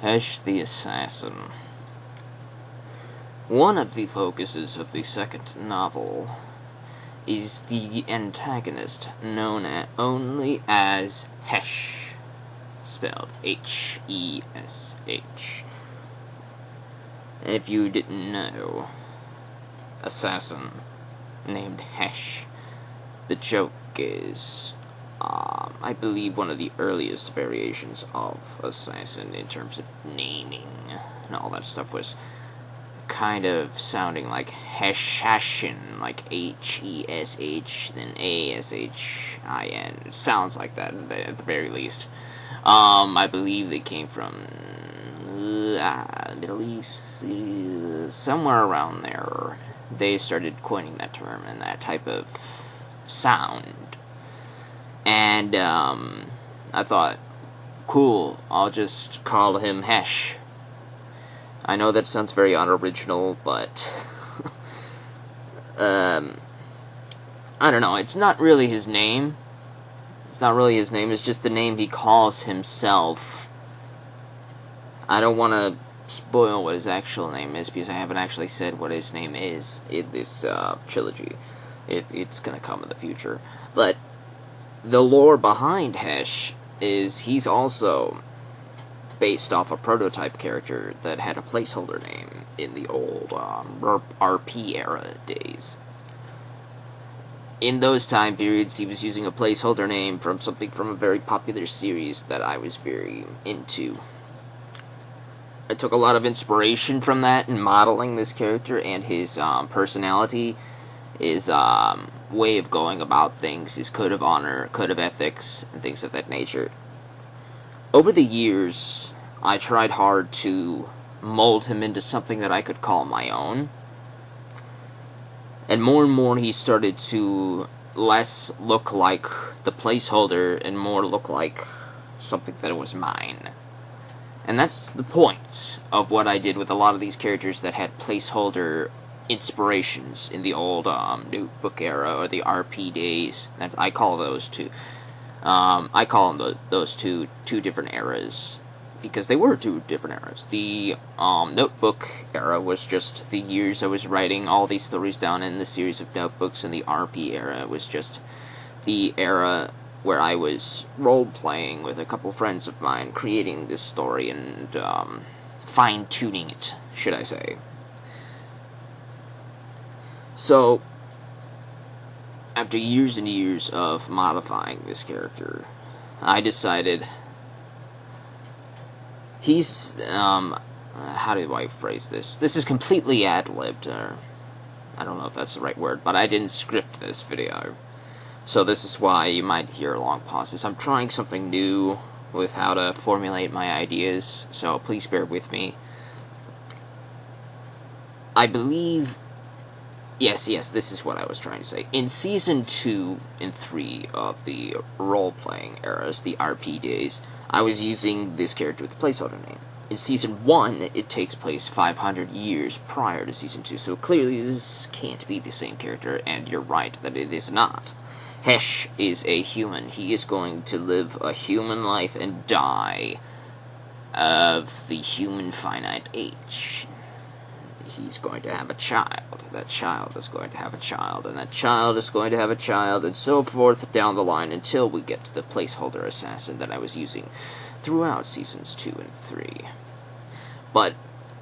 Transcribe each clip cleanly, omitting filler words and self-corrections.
Hesh the Assassin. One of the focuses of the second novel is the antagonist known only as Hesh, spelled H-E-S-H. If you didn't know, assassin named Hesh. The joke is, I believe one of the earliest variations of assassin in terms of naming and all that stuff was kind of sounding like Heshin, like H-E-S-H, then A-S-H-I-N. It sounds like that at the very least. I believe they came from Middle East, somewhere around there. They started coining that term and that type of sound. And I thought, cool, I'll just call him Hesh. I know that sounds very unoriginal, but I don't know, it's not really his name. It's just the name he calls himself. I don't want to spoil what his actual name is, because I haven't actually said what his name is in this trilogy. It's going to come in the future. But the lore behind Hesh is he's also based off a prototype character that had a placeholder name in the old RP era days. In those time periods, he was using a placeholder name from something from a very popular series that I was very into. I took a lot of inspiration from that in modeling this character and his personality, his way of going about things, his code of honor, code of ethics, and things of that nature. Over the years, I tried hard to mold him into something that I could call my own. And more he started to less look like the placeholder and more look like something that was mine. And that's the point of what I did with a lot of these characters that had placeholder inspirations in the old notebook era or the RP days. That I call those two. I call them those two different eras, because they were two different eras. The notebook era was just the years I was writing all these stories down in the series of notebooks, and the RP era was just the era where I was role-playing with a couple friends of mine, creating this story and fine-tuning it, should I say. So, after years and years of modifying this character, I decided he's, how do I phrase this? This is completely ad-libbed, or I don't know if that's the right word, but I didn't script this video. So this is why you might hear long pauses. I'm trying something new with how to formulate my ideas, so please bear with me. I believe... Yes, this is what I was trying to say. In Season 2 and 3 of the role-playing eras, the RP days, I was using this character with a placeholder name. In Season 1, it takes place 500 years prior to Season 2, so clearly this can't be the same character, and you're right that it is not. Hesh is a human. He is going to live a human life and die of the human finite age. He's going to have a child. That child is going to have a child, and that child is going to have a child, and so forth down the line until we get to the placeholder assassin that I was using throughout Seasons 2 and 3. But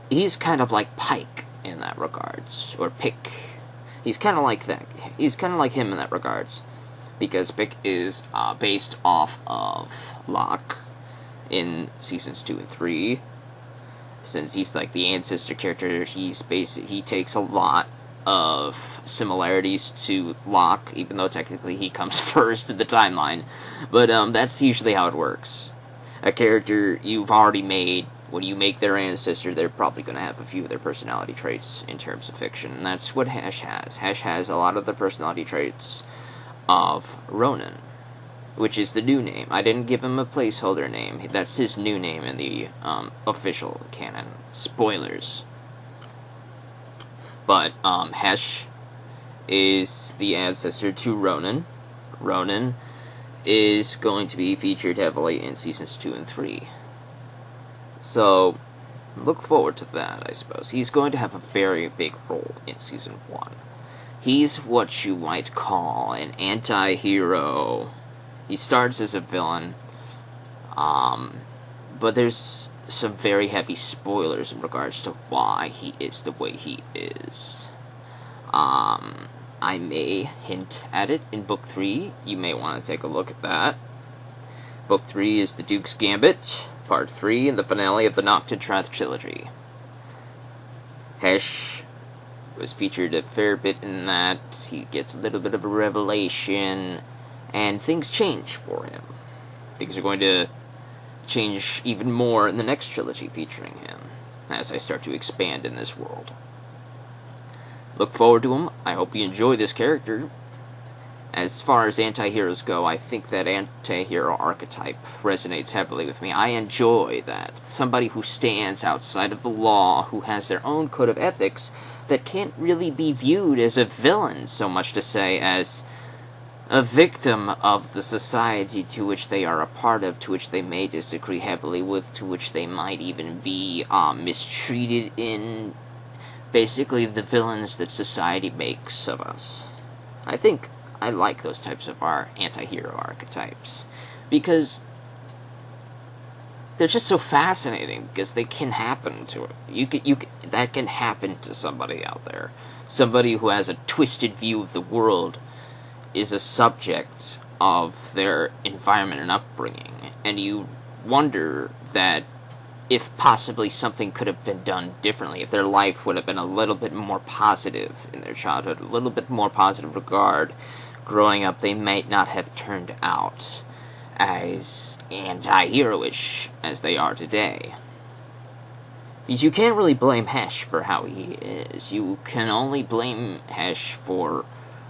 he's kind of like Pike in that regards, or Pick. He's kind of like that. He's kind of like him in that regards, because Pick is based off of Locke in Seasons 2 and 3. Since he's like the ancestor character, he takes a lot of similarities to Locke, even though technically he comes first in the timeline. But that's usually how it works. A character you've already made, when you make their ancestor, they're probably going to have a few of their personality traits in terms of fiction. And that's what Hesh has. Hesh has a lot of the personality traits of Ronan, which is the new name. I didn't give him a placeholder name. That's his new name in the official canon. Spoilers. But Hesh is the ancestor to Ronan. Ronan is going to be featured heavily in Seasons 2 and 3. So, look forward to that, I suppose. He's going to have a very big role in Season 1. He's what you might call an anti-hero. He starts as a villain, but there's some very heavy spoilers in regards to why he is the way he is. I may hint at it in Book 3. You may want to take a look at that. Book 3 is The Duke's Gambit, Part 3, and the finale of the Noctitrath trilogy. Hesh was featured a fair bit in that. He gets a little bit of a revelation, and things change for him. Things are going to change even more in the next trilogy featuring him, as I start to expand in this world. Look forward to him. I hope you enjoy this character. As far as anti-heroes go, I think that anti-hero archetype resonates heavily with me. I enjoy that. Somebody who stands outside of the law, who has their own code of ethics, that can't really be viewed as a villain, so much to say as a victim of the society to which they are a part of, to which they may disagree heavily with, to which they might even be mistreated in. Basically, the villains that society makes of us. I think I like those types of anti-hero archetypes, because they're just so fascinating, because they can happen to it. That can happen to somebody out there. Somebody who has a twisted view of the world is a subject of their environment and upbringing, and you wonder that if possibly something could have been done differently, if their life would have been a little bit more positive in their childhood, a little bit more positive regard growing up, they might not have turned out as anti-heroish as they are today. Because you can't really blame Hesh for how he is. You can only blame Hesh for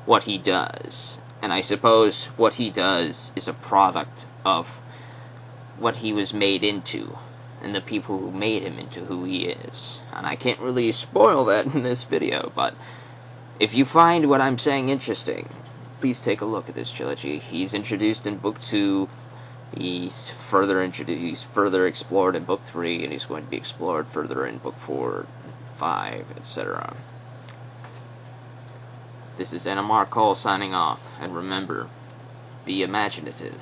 what he does. And I suppose what he does is a product of what he was made into, and the people who made him into who he is. And I can't really spoil that in this video, but if you find what I'm saying interesting, please take a look at this trilogy. He's introduced in Book 2, he's further explored in Book 3, and he's going to be explored further in Book 4, 5, etc. This is NMR Cole signing off, and remember, be imaginative.